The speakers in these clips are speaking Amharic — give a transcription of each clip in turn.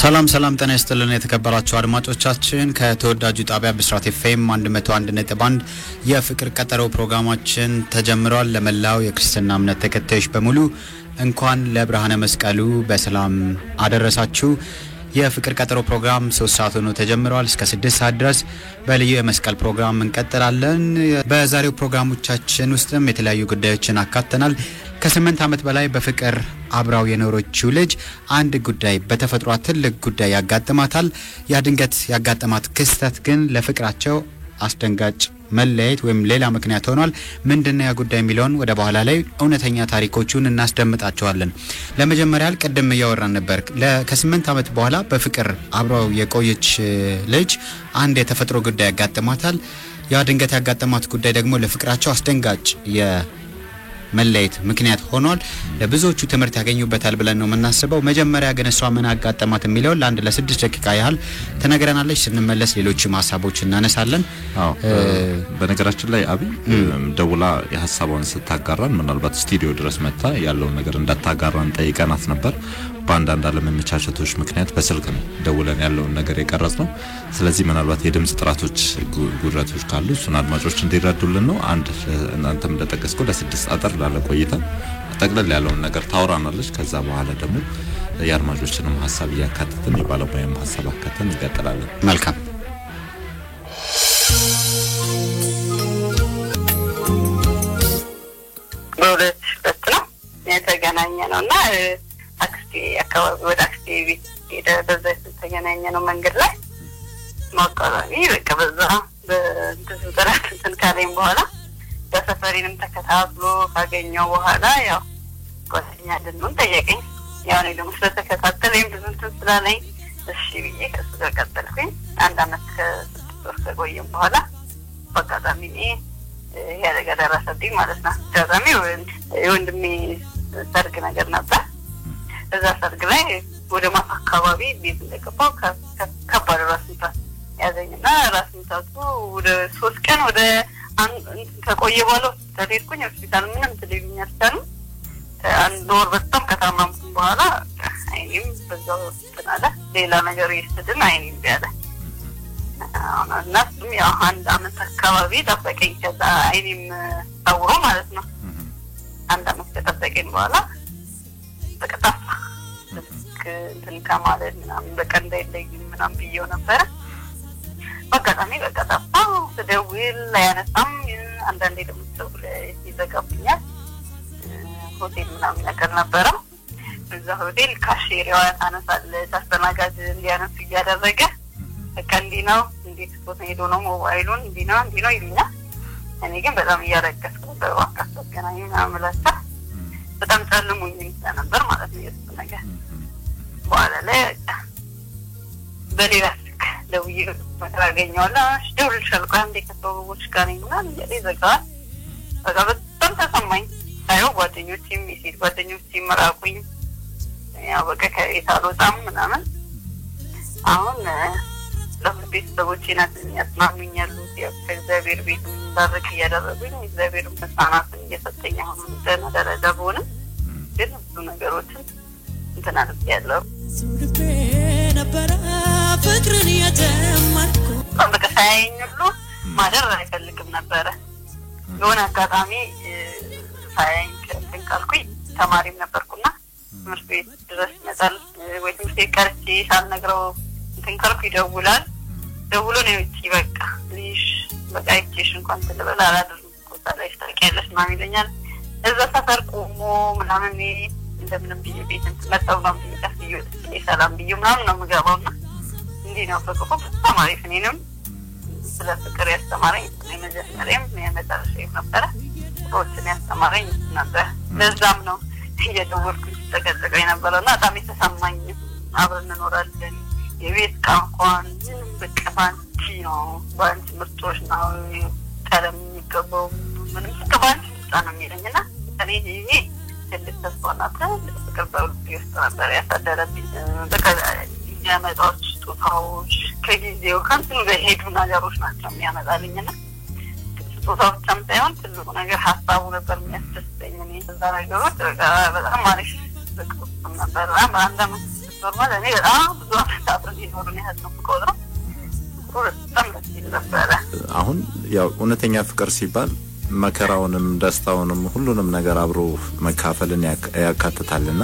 ሰላም ጤና ይስጥልን የተከበራችሁ አድማጮቻችን ከተወዳጁ ጣቢያ ብስራት ኤፍኤም 101.1 የፍቅር ቀጠሮ ፕሮግራማችን ተጀምሯል። ለመላው የክርስትና እምነት ተከታዮች በሙሉ እንኳን ለብርሃነ መስቀሉ በሰላም አደረሳችሁ። የፍቅር ቀጠሮ ፕሮግራም 3 ሰዓት ሆኖ ተጀምሯል። እስከ 6 ሰዓት ድረስ በልዩ የመስቀል ፕሮግራም እንቀጥላለን። በዛሬው ፕሮግራሞቻችን ውስጥም የተለያዩ ጉዳዮችን አካተናል። ከ8 ዓመት በላይ በፍቅር አብራው የኖረችው ልጅ አንድ ጉዳይ በተፈጥሯ ትልቅ ጉዳይ ያጋጥማታል። ያ ድንገት ያጋጠማት ክስተት ግን ለፍቅራቸው አስደንጋጭ መለያየት ወይም ሌላ ምክንያት ሆኗል። ምንድነው ያ ጉዳይ የሚለውን ወደ በኋላ ላይ እውነተኛ ታሪኮቹን እናስደምጣቸዋለን። ለመጀመሪያ ቀደም ያወራን ነበር። ከ8 ዓመት በኋላ በፍቅር አብራው የቆየች ልጅ አንድ የተፈጥሮ ጉዳይ ያጋጥማታል። ያ ድንገት ያጋጠማት ጉዳይ ደግሞ ለፍቅራቸው አስደንጋጭ መለያየት ምክንያት ሆኗል። ለብዙዎቹ ትምህርት ያገኙበታል ብለን ነው የምናስበው። መጀመሪያ ግን እሷ ምን አጋጠማት የሚለው ለ6 ደቂቃ ያህል ተነግረናለች። ስንመለስ ሌሎች ሐሳቦች እናነሳለን። በነገራችን ላይ አቢ ደውላ የሐሳቧን ስታጋራን ምናልባት ስቱዲዮ ድረስ መጣ ያለው ነገር እንዳታጋራን ጠይቀናት ነበር። በአንዳንድ አለመመቻቸቶች ምክንያት በስልክ ነው ደውለን ያለውን ነገር የቀረጽነው። ስለዚህ ምናልባት የድምጽ ጥራቶች ጉድለቶች ካሉ እሱን አድማጮች እንዲረዱልን ነው። እናንተም እንደጠቀስከው ለ6 አጠር ላለ ቆይታ ጠቅለል ያለውን ነገር ታወራናለች። ከዛ በኋላ ደግሞ የአድማጮችንም ሐሳብ ያካተተን የባለሙያም ሐሳብ አካተን እንቀጥላለን። መልካም በሁለት ነው የተገናኘነውና አክስቴ አካባቢ ወደ አክስቴ ቤት ሄደ። በዛ የተገናኘነው መንገድ ላይ ማቀራኒ በቃ በዛ በእንትዝራት ካለኝ በኋላ በሰፈሪንም ተከታትሎ ካገኘው በኋላ ያው ጓደኛ ልንሆን ጠየቀኝ። ያው እኔ ደግሞ ስለተከታተለኝ ብዙ እንትን ስላለኝ እሺ ብዬ ከሱ ጋር ቀጠልኩኝ። 1 አመት ከ6 ወር ከቆየን በኋላ በአጋጣሚ ያደረገ ደረሰብኝ ማለት ነው። አጋጣሚ የወንድሜ ሰርግ ነገር ነበር። እዛ ሰርግ ላይ ወደ ማታ አካባቢ ቤት እንደገባው ከባድ ራስ ምታት ያዘኝና ራስ ምታቱ ወደ 3 ቀን ወደ ከቆየ በኋላ ተደርኩኝ ሆስፒታል። ምንም ትልልኝ አልቻልኩም። 1 ወር በጣም ከታመምኩ በኋላ አይኔም በዛው ተናለ። ሌላ ነገር ይስተድን አይኔም ቢያለ እናም ያው 1 አመት አካባቢ ተጠቀኝ። ከዛ አይኔም ታውሮ ማለት ነው 1 አመት ተጠቀኝ በኋላ በቀጣ እንትን ከማለት ምናምን በቃ እንዳይለይም ምናምን ብዬው ነበር። በአጋጣሚ በቃ ጠፋው። ስደውል አያነሳም። አንዳንዴ ደግሞ ስደውል ይዘጋብኛል። ሆቴል ምናምን ነገር ነበረው። እዛ ሆቴል ካሼሪዋ ታነሳለች፣ አስተናጋጅ እንዲያነሱ እያደረገ በቃ እንዲህ ነው እንዴት ፎቶ ሄዶ ነው ሞባይሉን እንዲህ ነው ይሉኛል። እኔ ግን በጣም እያለቀስኩ በዋካስ ተገናኝ ምናምን እላቸው በጣም ጸልሙኝ ነበር ማለት ነው የሱ ነገር። በኋላ ላይ በሌላ ስልክ ደውዬ አገኘዋለሁ። ደውልልሻለሁ አንዴ ከሰዎች ጋር ነኝ ምናምን ይዘጋል። በቃ በጣም ተሰማኝ። ሳይሆን ጓደኞቼም መራቁኝ። ያው በቃ ከቤት አልወጣም ምናምን። አሁን ለቤተሰቦቼ ያጽናኑኛል። ከእግዚአብሔር ቤት እንዳረክ እያደረጉኝ እግዚአብሔር መጽናናትን እየሰጠኝ አሁን እንደና ደረጃ ብሆንም ግን ብዙ ነገሮችን እንትን አድርጌያለሁ። ነበረ ፍቅርን የተማርኩ በቃ ሳይኝ ሁሉ ማደር አይፈልግም ነበረ። የሆነ አጋጣሚ ሳይኝ ካልኩኝ ተማሪም ነበርኩና ትምህርት ቤት ድረስ መጣል ወይ ትምህርት ቤት ቀርቼ ሳልነግረው እንትን ካልኩ ይደውላል። ደውሎ ነው በቃ ልጅ በቃ አይቼሽ እንኳን ትልበል አላደረኩ ታላሽ ታውቂያለሽ ምናምን ይለኛል። እዛ ሰፈር ቆሞ ምናምን እንደምንም ብዬ ቤት መጣው ነው ብዬ ሰላም ብዬ ምናምን ነው የምገባውና እንዲህ ነው በቃ በጣም አሪፍ ነኝም። ስለ ፍቅር ያስተማረኝ የመጀመሪያም የመጨረሻም ነበር። ሮችን ያስተማረኝ ነበር። ለዛም ነው እየደወልኩኝ ተቀጥቀኝ ነበርና በጣም የተሰማኝ አብረን እንኖራለን የቤት ቃንኳን በቃ ባንቺ ነው ባንቺ ምርጦች ነው ቀለም የሚገባው ምንም ከባንቺ ነው የሚለኝና እኔ ይሄ ትልቅ ተስፋና ፍቅር በልቤ ውስጥ ነበር ያሳደረብኝ። በቃ የመጣዎች ስጦታዎች ከጊዜው ከንቱ በሄዱ ነገሮች ናቸው የሚያመጣልኝና ስጦታው ብቻም ሳይሆን ትልቁ ነገር ሀሳቡ ነበር የሚያስደስተኝ። እኔ እዛ ነገሮች በጣም አሪፍ ፍቅር ነበር። በአንድ አመት ኖርማል እኔ በጣም ብዙ ይኖሩን ያህል ቆጥሮ በጣም ደስ ይል ነበር። አሁን ያው እውነተኛ ፍቅር ሲባል መከራውንም ደስታውንም ሁሉንም ነገር አብሮ መካፈልን ያካትታልና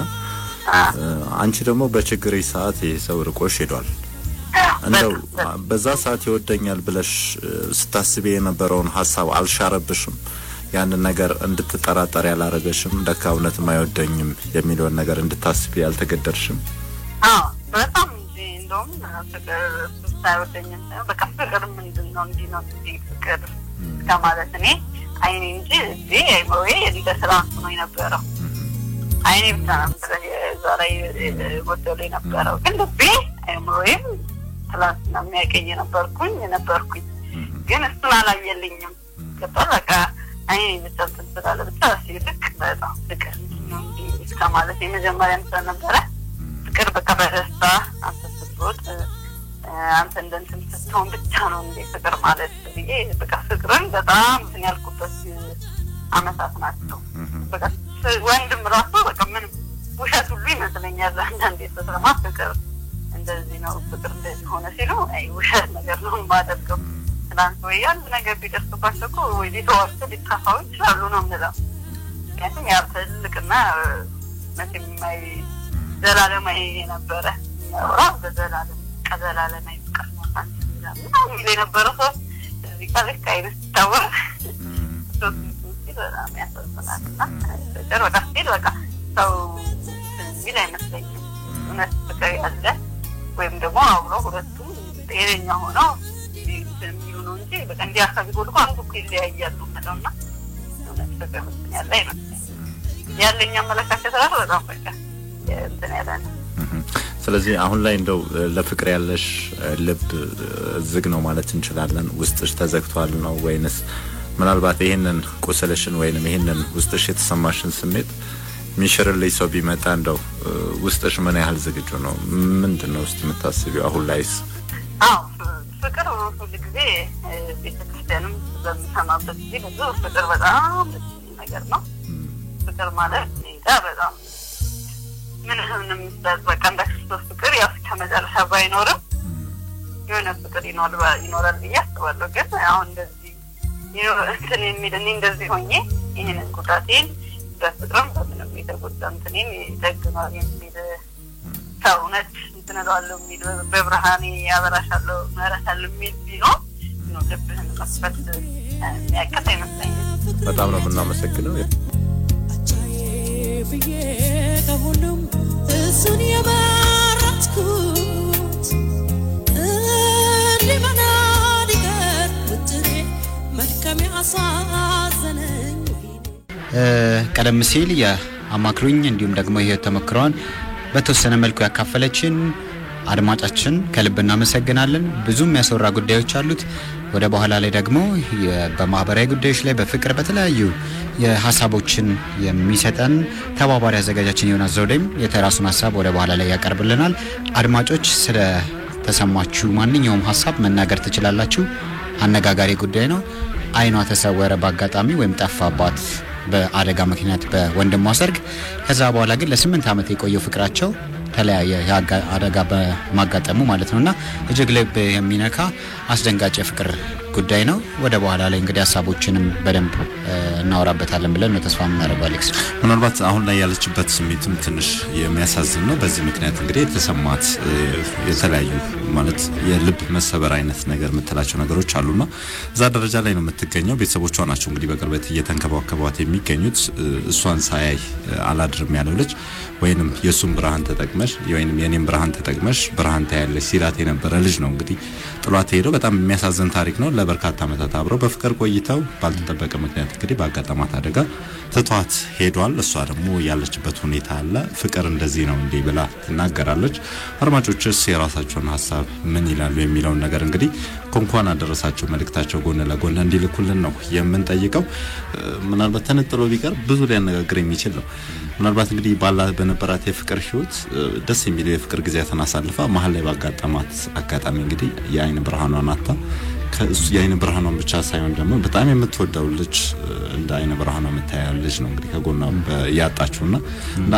አንቺ ደግሞ በችግር ሰዓት የሰው ርቆሽ ሄዷል እንደው በዛ ሰዓት ይወደኛል ብለሽ ስታስቢ የነበረውን ሐሳብ አልሻረብሽም ያንን ነገር እንድትጠራጠር ያላረገሽም ደካውነት ማይወደኝም የሚለውን ነገር እንድታስቢ ያልተገደርሽም በጣም እንደውም ፍቅር ሳይወደኝም በቃ ፍቅር ምንድነው እንዲነው ፍቅር ከማለት እኔ አይኔ እንጂ አይሞዬ እንደሰራው ነው የነበረው አይኔ ብቻ ነበር ዛሬ ወደለ የነበረው ግን ልቤ አይሞዬም ትላንትና የሚያቀኝ ነበርኩኝ ግን እሱን አላየልኝም ከበቃ አይኔ ብቻ ተንተላለ ብቻ ሲልክ በጣም ፍቅር ነው እንዴ ከማለት የመጀመሪያ ነበር ፍቅር በቃ በደስታ አስተስቶት አንተ እንደንትን ስትሆን ብቻ ነው እንዴ ፍቅር ማለት ይሄ በቃ ፍቅርን በጣም ያልኩበት አመታት ናቸው በቃ ወንድም ራሱ በቃ ምን ውሸት ሁሉ ይመስለኛል አንዳንዴ ተሰማ ፍቅር እንደዚህ ነው ፍቅር እንደዚህ ሆነ ሲሉ አይ ውሸት ነገር ነው ማደርገው ትናንት ወይ አንድ ነገር ቢደርስባቸው እኮ ወይ ሊተዋቸው ሊታፋው ይችላሉ ነው የምለው ምክንያቱም ያ ትልቅና መቼም ዘላለማዊ የነበረ ያው በዘላለም ከዘላለማዊ ፍቅር ማለት ነው የነበረ ሰው እዚህ ካልክ አይነት ታወር በጣም ያሳዝናልና ፍቅር ወደ ሲል በቃ ሰው ምን አይመስለኝም እውነት ፍቅር ያለ ወይም ደግሞ አብሮ ሁለቱም ጤነኛ ሆነው የሚሆኑ እንጂ በቃ እንዲያሳቢ ጎልቆ አንዱ ይለያያሉ ነውና እውነት ፍቅር ያለ አይመስለኝም ያለኛ አመለካከት ራሱ በጣም በቃ እንትን ያለ ነው ስለዚህ አሁን ላይ እንደው ለፍቅር ያለሽ ልብ ዝግ ነው ማለት እንችላለን ውስጥሽ ተዘግቷል ነው ወይንስ ምናልባት ይሄንን ቁስልሽን ወይንም ይሄንን ውስጥሽ የተሰማሽን ስሜት ሚሽርልይ ሰው ቢመጣ እንደው ውስጥሽ ምን ያህል ዝግጁ ነው ምንድነው ውስጥ የምታስቢው አሁን ላይስ ፍቅር ሁሉ ጊዜ ቤተክርስቲያንም በመሰማበት ጊዜ ብዙ ፍቅር በጣም ነገር ነው ፍቅር ማለት በጣም ምንም በቃ እንደ ክርስቶስ ፍቅር ያው ከመጨረሻ ባይኖርም የሆነ ፍቅር ይኖራል ብዬ አስባለሁ ግን አሁን እንደዚህ እንትን የሚልኝ እንደዚህ ሆኜ ይሄንን ቁጣቴን በፍቅርም በምንም የተጎዳ እንትኔን ይጠግናል የሚል ሰውነት እንትን እላለሁ የሚል በብርሃኔ ያበራሻለሁ መረሳለሁ የሚል ቢኖር ነው ልብህን መስፈት የሚያቀጥ አይመስለኝም በጣም ነው የምናመሰግነው ብዬ ከሁሉም እሱን የመረጥኩት ሊመና ሊቀር ውጥሬ መድከም ያሳዘነኝ ቀደም ሲል የአማክሩኝ እንዲሁም ደግሞ ይሄ ተመክሯን በተወሰነ መልኩ ያካፈለችን አድማጫችን ከልብ እናመሰግናለን ብዙ የሚያስወራ ጉዳዮች አሉት ወደ በኋላ ላይ ደግሞ በማህበራዊ ጉዳዮች ላይ በፍቅር በተለያዩ የሐሳቦችን የሚሰጠን ተባባሪ አዘጋጃችን ዮናስ ዘውዴም የተራሱን ሐሳብ ወደ በኋላ ላይ ያቀርብልናል አድማጮች ስለ ተሰማችሁ ማንኛውም ሐሳብ መናገር ትችላላችሁ አነጋጋሪ ጉዳይ ነው አይኗ ተሰወረ በአጋጣሚ ወይም ጠፋባት በአደጋ ምክንያት በወንድሟ ሰርግ ከዛ በኋላ ግን ለ8 አመት የቆየው ፍቅራቸው ተለያየ አደጋ በማጋጠሙ ማለት ነውና እጅግ ልብ የሚነካ አስደንጋጭ የፍቅር ጉዳይ ነው ወደ በኋላ ላይ እንግዲህ ሐሳቦችንም በደንብ እናወራበታለን ብለን ነው ተስፋ የምናደርገው አሌክስ ምናልባት አሁን ላይ ያለችበት ስሜትም ትንሽ የሚያሳዝን ነው በዚህ ምክንያት እንግዲህ የተሰማት የተለያዩ ማለት የልብ መሰበር አይነት ነገር መተላቸው ነገሮች አሉና እዛ ደረጃ ላይ ነው የምትገኘው ቤተሰቦቿ ናቸው እንግዲህ በቅርበት እየተንከባከቧት የሚገኙት እሷን ሳያይ አላድርም ያለው ልጅ ወይንም የሱም ብርሃን ተጠቅመሽ ወይንም የኔም ብርሃን ተጠቅመሽ ብርሃን ታያለሽ ሲላት የነበረ ልጅ ነው እንግዲህ ጥሏት ሄዶ በጣም የሚያሳዝን ታሪክ ነው ለበርካታ አመታት አብረው በፍቅር ቆይተው ባልተጠበቀ ምክንያት እንግዲህ ባጋጠማት አደጋ ተቷት ሄዷል እሷ ደግሞ ያለችበት ሁኔታ አለ ፍቅር እንደዚህ ነው እንዴ ብላ ትናገራለች አድማጮችስ የራሳቸውን ሐሳብ ምን ይላሉ የሚለው ነገር እንግዲህ እንኳን አደረሳቸው መልእክታቸው ጎን ለጎን እንዲልኩልን ነው የምንጠይቀው ምናልባት ተነጥሎ ቢቀር ብዙ ሊያነጋግር የሚችል ነው ምናልባት እንግዲህ ባላ በነበራት የፍቅር ህይወት ደስ የሚል የፍቅር ጊዜያትን አሳልፋ መሀል ላይ ባጋጠማት አጋጣሚ እንግዲህ የአይን ብርሃኗን አጣ ከእሱ የአይነ ብርሃኗን ብቻ ሳይሆን ደግሞ በጣም የምትወደው ልጅ እንደ አይነ ብርሃኗ የምታያል ልጅ ነው እንግዲህ ከጎኗ ያጣችውና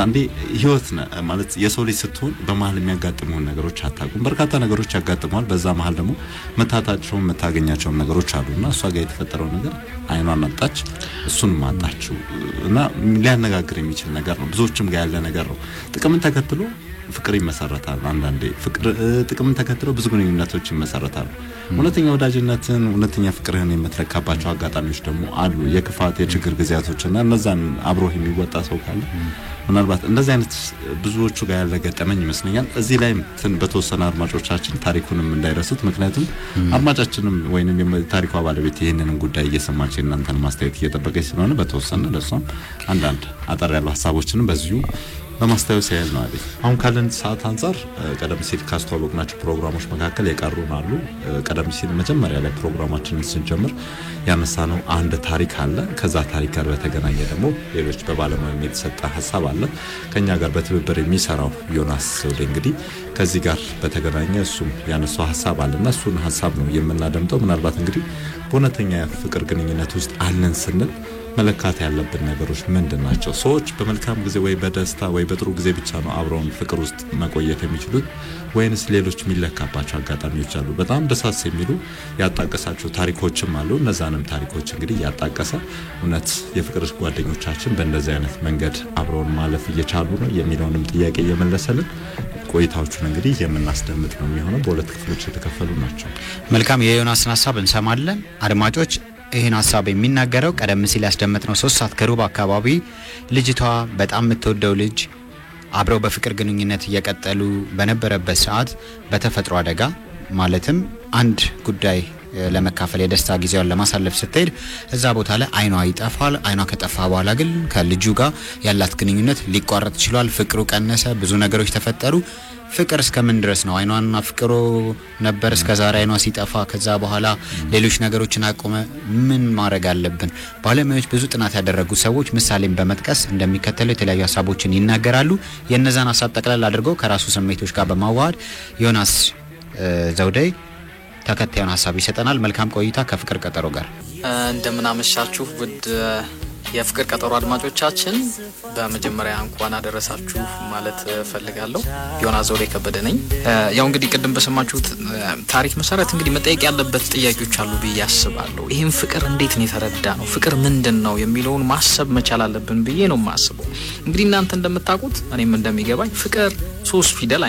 አንዴ ህይወት ማለት የሰው ልጅ ስትሆን በመሃል የሚያጋጥሙ ነገሮች አታውቁም በርካታ ነገሮች ያጋጥማል በዛ መሃል ደግሞ መታታቸው መታገኛቸው ነገሮች አሉና እሷ ጋር የተፈጠረው ነገር አይኗን አጣች እሱን ማጣችው እና ሊያነጋግር የሚችል ነገር ነው ብዙዎችም ጋር ያለ ነገር ነው ጥቅምን ተከትሎ ፍቅር ይመሰረታል አንዳንዴ ፍቅር ጥቅምን ተከትሎ ብዙ ግንኙነቶች ይመሰረታሉ እውነተኛ ወዳጅነትን እውነተኛ ፍቅርህን የምትረካባቸው አጋጣሚዎች ደግሞ አሉ የክፋት የችግር ጊዜያቶችና እነዛን አብሮ የሚወጣ ሰው ካለ ምናልባት እንደዚህ አይነት ብዙዎቹ ጋር ያለ ገጠመኝ ይመስለኛል እዚህ ላይ በተወሰነ አድማጮቻችን ታሪኩንም እንዳይረሱት ምክንያቱም አድማጫችንም ወይንም የታሪኩ ባለቤት ይሄንን ጉዳይ እየሰማች እናንተን ማስተያየት እየጠበቀች ስለሆነ በተወሰነ ለሷም አንዳንድ አጠር ያሉ ሐሳቦችን በዚሁ በማስተያየት ያያል ነው አይደል አሁን ካለን ሰዓት አንፃር ቀደም ሲል ካስተዋወቅናቸው ፕሮግራሞች መካከል የቀሩን አሉ ቀደም ሲል መጀመሪያ ላይ ፕሮግራማችንን ስንጀምር ያነሳነው አንድ ታሪክ አለ ከዛ ታሪክ ጋር በተገናኘ ደግሞ ሌሎች በባለሙያ የተሰጠ ሐሳብ አለ ከኛ ጋር በትብብር የሚሰራው ዮናስ እንግዲህ ከዚህ ጋር በተገናኘ እሱም ያነሳው ሐሳብ አለና እሱን ሐሳብ ነው የምናደምጠው ምናልባት እንግዲህ በእውነተኛ ፍቅር ግንኙነት ውስጥ አለን ስንል መለካት ያለብን ነገሮች ምንድናቸው ሰዎች በመልካም ጊዜ ወይ በደስታ ወይ በጥሩ ጊዜ ብቻ ነው አብረውን ፍቅር ውስጥ መቆየት የሚችሉት ወይንስ ሌሎች ሚለካባቸው አጋጣሚዎች አሉ በጣም ደሳስ የሚሉ ያጣቀሳቸው ታሪኮችም አሉ እነዛንም ታሪኮች እንግዲህ ያጣቀሰ እውነት የፍቅር ጓደኞቻችን በእንደዚህ አይነት መንገድ አብረውን ማለፍ እየቻሉ ነው የሚለውንም ጥያቄ እየመለሰልን ቆይታዎቹን እንግዲህ የምናስደምጥ ነው የሚሆነው በሁለት ክፍሎች የተከፈሉ ናቸው መልካም የዮናስን ሐሳብ እንሰማለን አድማጮች ይሄን ሐሳብ የሚናገረው ቀደም ሲል ያስደመጥነው 3 ሰዓት ከሩብ አካባቢ ልጅቷ በጣም የምትወደው ልጅ አብረው በፍቅር ግንኙነት እየቀጠሉ በነበረበት ሰዓት በተፈጥሮ አደጋ ማለትም አንድ ጉዳይ ለመካፈል የደስታ ጊዜውን ለማሳለፍ ስትሄድ እዛ ቦታ ላይ አይኗ ይጠፋል አይኗ ከጠፋ በኋላ ግን ከልጁ ጋር ያላት ግንኙነት ሊቋረጥ ይችላል ፍቅሩ ቀነሰ ብዙ ነገሮች ተፈጠሩ ፍቅር እስከምን ድረስ ነው አይኗን አፍቅሮ ነበር እስከዛሬ አይኗ ሲጠፋ ከዛ በኋላ ሌሎች ነገሮችን አቆመ ምን ማድረግ አለብን ባለሙያዎች ብዙ ጥናት ያደረጉ ሰዎች ምሳሌን በመጥቀስ እንደሚከተለው የተለያዩ ሐሳቦችን ይናገራሉ የነዛን ሐሳብ ጠቅላላ አድርገው ከራሱ ስሜቶች ጋር በማዋሃድ ዮናስ ዘውዴ ተከታዩን ሐሳብ ይሰጠናል መልካም ቆይታ ከፍቅር ቀጠሮ ጋር እንደምን አመሻችሁ ውድ የፍቅር ቀጠሮ አድማጮቻችን በመጀመሪያ እንኳን አደረሳችሁ ማለት ፈልጋለሁ ዮናስ ዘውዴ ከበደ ነኝ ያው እንግዲህ ቀደም በሰማችሁት ታሪክ መሰረት እንግዲህ መጠየቅ ያለበት ጥያቄዎች አሉ ብዬ አስባለሁ ይሄን ፍቅር እንዴት ነው የተረዳ ነው ፍቅር ምንድነው የሚለውን ማሰብ መቻል አለብን ብዬ ነው ማስበው እንግዲህ እናንተ እንደምታውቁት እኔም እንደሚገባኝ ፍቅር 3 ፊደል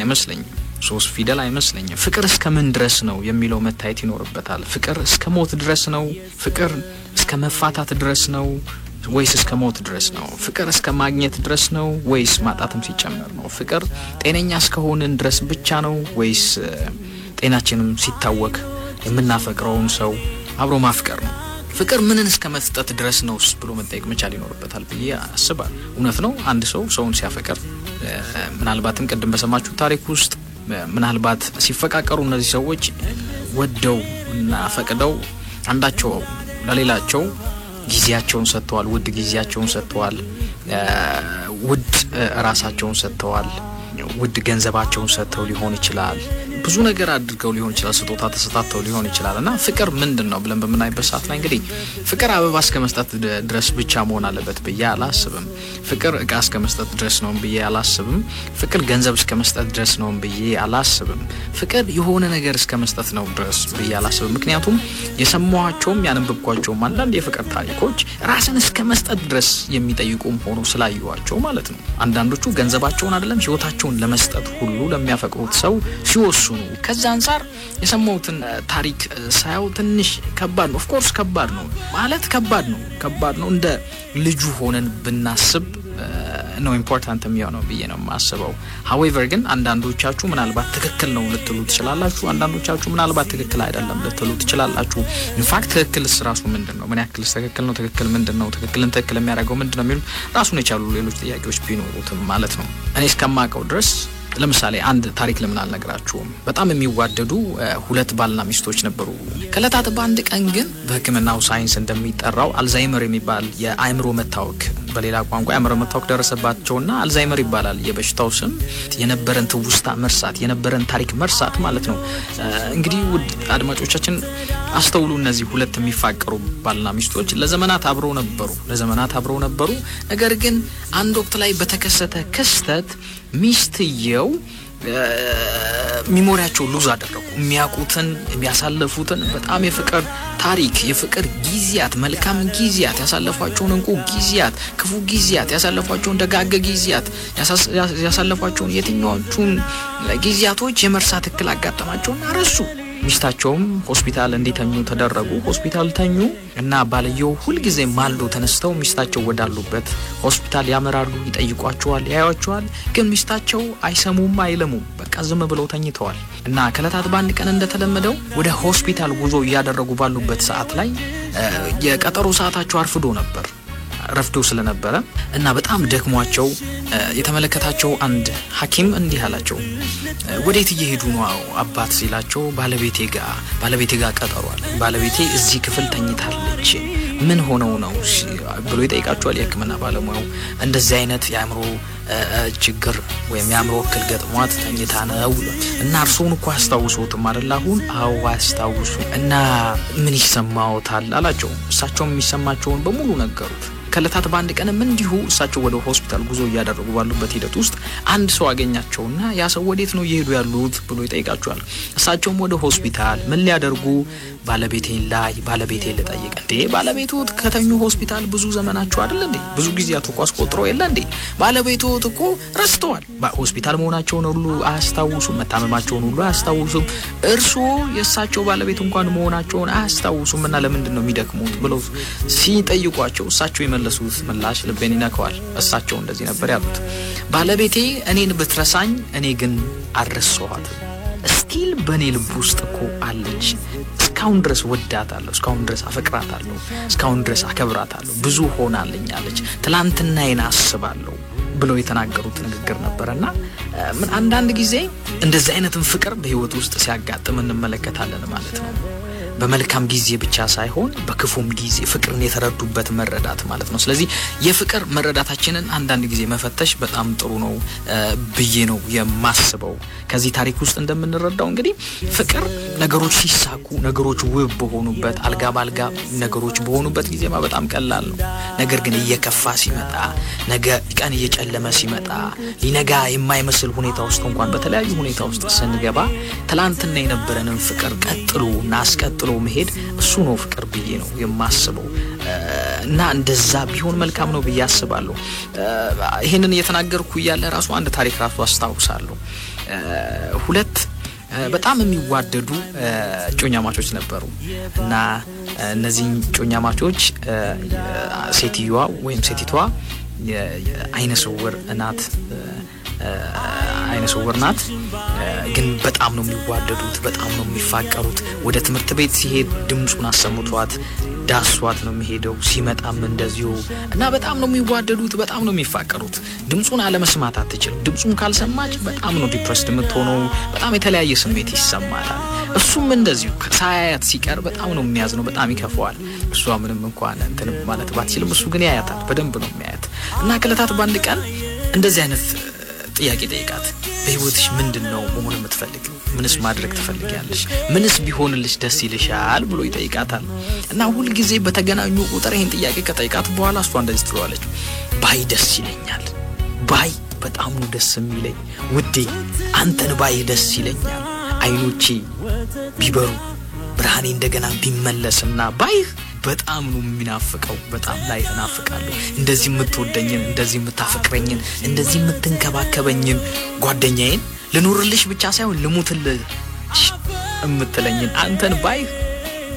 አይመስለኝም ፍቅር እስከ ምን ድረስ ነው የሚለው መታየት ይኖርበታል ፍቅር እስከ ሞት ድረስ ነው ፍቅር እስከ መፋታት ድረስ ነው ወይስ እስከ ሞት ድረስ ነው ፍቅር እስከ ማግኘት ድረስ ነው ወይስ ማጣትም ሲጨመር ነው ፍቅር ጤነኛ እስከሆነን ድረስ ብቻ ነው ወይስ ጤናችንም ሲታወክ የምናፈቅረውን ሰው አብሮ ማፍቀር ነው ፍቅር ምንን እስከ መስጠት ድረስ ነው ብሎ መጠየቅ መቻል ይኖርበታል ብዬ አስባለሁ እውነት ነው አንድ ሰውን ሲያፈቅር ምናልባትም ቀደም በሰማችሁ ታሪክ ውስጥ ምናልባት ሲፈቃቀሩ እነዚህ ሰዎች ወደው እና ፈቅደው አንዳቸው ለሌላቸው ጊዜያቸውን ሰጥተዋል ውድ ጊዜያቸውን ሰጥተዋል ውድ ራሳቸውን ሰጥተዋል ውድ ገንዘባቸውን ሰጥተው ሊሆን ይችላል ብዙ ነገር አድርገው ሊሆን ይችላል ስጦታ ተሰጣተው ሊሆን ይችላልና ፍቅር ምንድነው ብለን በመናይበት ሰዓት ላይ እንግዲህ ፍቅር አበባ እስከ መስጠት ድረስ ብቻ መሆን አለበት ብዬ አላስብም ፍቅር እቃ እስከ መስጠት ድረስ ነው ብዬ አላስብም ፍቅር ገንዘብ እስከ መስጠት ድረስ ነው ብዬ አላስብም ፍቅር የሆነ ነገር እስከ መስጠት ነው ድረስ ብዬ አላስብም ምክንያቱም የሰማኋቸውም ያነበብኳቸውም አንዳንድ የፍቅር ታሪኮች ራስን እስከ መስጠት ድረስ የሚጠይቁም ሆኖ ስላዩዋቸው ማለት ነው አንዳንዶቹ ገንዘባቸውን አይደለም ህይወታቸውን ለመስጠት ሁሉ ለሚያፈቅሩት ሰው ሲወስኑ ከዛ አንፃር የሰማሁትን ታሪክ ሳይው ትንሽ ከባድ ነው ኦፍ ኮርስ ከባድ ነው እንደ ልጁ ሆነን ብናስብ ነው ኢምፖርታንት የሚሆነው ብዬ ነው ማስበው however ግን አንዳንዶቻችሁ ምናልባት ትክክል ነው ልትሉ ትችላላችሁ አንዳንዶቻችሁ ምናልባት ትክክል አይደለም ልትሉ ትችላላችሁ ኢንፋክት ትክክልስ ራሱ ምንድነው ምን ያክልስ ትክክል ነው ትክክል ምንድነው ትክክልን ትክክል የሚያደርገው ምንድነው የሚሉ ራሱን የቻሉ ሌሎች ጥያቄዎች ቢኖሩትም ማለት ነው እኔ እስከማቀው ድረስ ለምሳሌ አንድ ታሪክ ለምን አልነግራችሁም? በጣም የሚዋደዱ ሁለት ባልና ሚስቶች ነበሩ። ከለታት በአንድ ቀን ግን በሕክምናው ሳይንስ እንደሚጠራው አልዛይመር የሚባል የአእምሮ መታወክ በሌላ ቋንቋ የአእምሮ መታወክ ደረሰባቸውና አልዛይመር ይባላል የበሽታው ስም። የነበረን ትውስታ መርሳት፣ የነበረን ታሪክ መርሳት ማለት ነው። እንግዲህ ውድ አድማጮቻችን አስተውሉ። እነዚህ ሁለት የሚፋቀሩ ባልና ሚስቶች ለዘመናት አብረው ነበሩ። ነገር ግን አንድ ወቅት ላይ በተከሰተ ክስተት ሚስትየው ሚሞሪያቸው ሉዝ አደረጉ። የሚያውቁትን የሚያሳለፉትን በጣም የፍቅር ታሪክ፣ የፍቅር ጊዜያት፣ መልካም ጊዜያት፣ ያሳለፏቸውን እንቁ ጊዜያት፣ ክፉ ጊዜያት፣ ያሳለፏቸውን ደጋግ ጊዜያት፣ ያሳለፏቸውን የትኞቹን ጊዜያቶች የመርሳት እክል አጋጠማቸውና ረሱ። ሚስታቸውም ሆስፒታል እንዲተኙ ተደረጉ። ሆስፒታል ተኙ እና ባልየው ሁሉ ጊዜ ማልዶ ተነስተው ሚስታቸው ወዳሉበት ሆስፒታል ያመራሉ። ይጠይቋቸዋል፣ ያያቸዋል። ግን ሚስታቸው አይሰሙም፣ አይለሙም። በቃ ዝም ብለው ተኝተዋል። እና ከለታት በአንድ ቀን እንደተለመደው ወደ ሆስፒታል ጉዞ ያደረጉ ባሉበት ሰዓት ላይ የቀጠሮ ሰዓታቸው ረፍዶ ስለነበረ እና በጣም ደክሟቸው የተመለከታቸው አንድ ሐኪም እንዲህ አላቸው፣ ወዴት እየሄዱ ነው አባት ሲላቸው፣ ባለቤቴ ጋር ቀጠሯል። ባለቤቴ እዚህ ክፍል ተኝታለች። ምን ሆነው ነው ብሎ ይጠይቃቸዋል። የሕክምና ባለሙያው እንደዚህ አይነት የአእምሮ ችግር ወይም የአእምሮ እክል ገጥሟት ተኝታ ነው እና እርሱን እኮ አስታውሱትም አይደል? አሁን አዎ አስታውሱ እና ምን ይሰማዎታል አላቸው። እሳቸውም የሚሰማቸውን በሙሉ ነገሩት። ከለታት በአንድ ቀንም እንዲሁ እሳቸው ወደ ሆስፒታል ጉዞ እያደረጉ ባሉበት ሂደት ውስጥ አንድ ሰው አገኛቸውና ያ ሰው ወዴት ነው እየሄዱ ያሉት ብሎ ይጠይቃቸዋል። እሳቸውም ወደ ሆስፒታል ምን ሊያደርጉ? ባለቤቴን ልጠይቅ። እንዴ ባለቤቶት ከተኙ ሆስፒታል ብዙ ዘመናቸው አይደል እንዴ? ብዙ ጊዜያት እኮ አስቆጥረው የለ እንዴ? ባለቤቶት እኮ ረስተዋል። ሆስፒታል መሆናቸውን ሁሉ አያስታውሱም፣ መታመማቸውን ሁሉ አያስታውሱም። እርስዎ የእሳቸው ባለቤት እንኳን መሆናቸውን አያስታውሱም እና ለምንድን ነው የሚደክሙት ብለው ሲጠይቋቸው እሳቸው የመለሱት ምላሽ ልቤን ይነካዋል። እሳቸው እንደዚህ ነበር ያሉት፣ ባለቤቴ እኔን ብትረሳኝ እኔ ግን አልረሳኋትም። ስቲል በኔ ልብ ውስጥ እኮ አለች። እስካሁን ድረስ ወዳታለሁ፣ እስካሁን ድረስ አፈቅራታለሁ፣ እስካሁን ድረስ አከብራታለሁ። ብዙ ሆናለኛለች፣ ትላንትናዬን አስባለሁ ብለው የተናገሩት ንግግር ነበርና ምን አንዳንድ ጊዜ እንደዚህ አይነትን ፍቅር በህይወት ውስጥ ሲያጋጥም እንመለከታለን ማለት ነው። በመልካም ጊዜ ብቻ ሳይሆን በክፉም ጊዜ ፍቅርን የተረዱበት መረዳት ማለት ነው። ስለዚህ የፍቅር መረዳታችንን አንዳንድ ጊዜ መፈተሽ በጣም ጥሩ ነው ብዬ ነው የማስበው። ከዚህ ታሪክ ውስጥ እንደምንረዳው እንግዲህ ፍቅር ነገሮች ሲሳኩ፣ ነገሮች ውብ በሆኑበት፣ አልጋ ባልጋ ነገሮች በሆኑበት ጊዜማ በጣም ቀላል ነው። ነገር ግን እየከፋ ሲመጣ፣ ነገ ቀን እየጨለመ ሲመጣ፣ ሊነጋ የማይመስል ሁኔታ ውስጥ እንኳን በተለያዩ ሁኔታ ውስጥ ስንገባ ትላንትና የነበረንን ፍቅር ቀጥሎና አስቀጥሎ መሄድ እሱ ነው ፍቅር ብዬ ነው የማስበው። እና እንደዛ ቢሆን መልካም ነው ብዬ አስባለሁ። ይሄንን እየተናገርኩ ያለ ራሱ አንድ ታሪክ ራሱ አስታውሳለሁ። ሁለት በጣም የሚዋደዱ ጮኛማቾች ነበሩ እና እነዚህ ጮኛማቾች ሴትየዋ ወይም ሴቲቷ አይነ ስውር ናት። ግን በጣም ነው የሚዋደዱት፣ በጣም ነው የሚፋቀሩት። ወደ ትምህርት ቤት ሲሄድ ድምጹን አሰምቷት ዳሷት ነው የሚሄደው፣ ሲመጣም እንደዚሁ እና በጣም ነው የሚዋደዱት፣ በጣም ነው የሚፋቀሩት። ድምጹን አለመስማት አትችልም። ድምጹን ካልሰማች በጣም ነው ዲፕረስድ የምትሆነው፣ በጣም የተለያየ ስሜት ይሰማታል። እሱም እንደዚሁ ሳያያት ሲቀር በጣም ነው የሚያዝነው፣ በጣም ይከፋዋል። እሷ ምንም እንኳን እንትን ማለት ባትችልም እሱ ግን ያያታል፣ በደንብ ነው የሚያያት እና ከለታት በአንድ ቀን እንደዚህ አይነት ጥያቄ ጠይቃት፣ በህይወትሽ ምንድነው መሆን የምትፈልጊው? ምንስ ማድረግ ትፈልጊያለሽ? ምንስ ቢሆንልሽ ደስ ይልሻል ብሎ ይጠይቃታል። እና ሁሉ ጊዜ በተገናኙ ቁጥር ይሄን ጥያቄ ከጠይቃት በኋላ እሷ እንደዚህ ትለዋለች፣ ባይ ደስ ይለኛል፣ ባይ በጣም ነው ደስ የሚለኝ ውዴ፣ አንተን ባይ ደስ ይለኛል። አይኖቼ ቢበሩ ብርሃኔ እንደገና ቢመለስና ባይ በጣም ነው የሚናፍቀው፣ በጣም ላይ ተናፍቃለሁ። እንደዚህ የምትወደኝን፣ እንደዚህ የምታፈቅረኝን፣ እንደዚህ የምትንከባከበኝን ጓደኛዬን ልኖርልሽ ብቻ ሳይሆን ልሙትልሽ የምትለኝን አንተን ባይ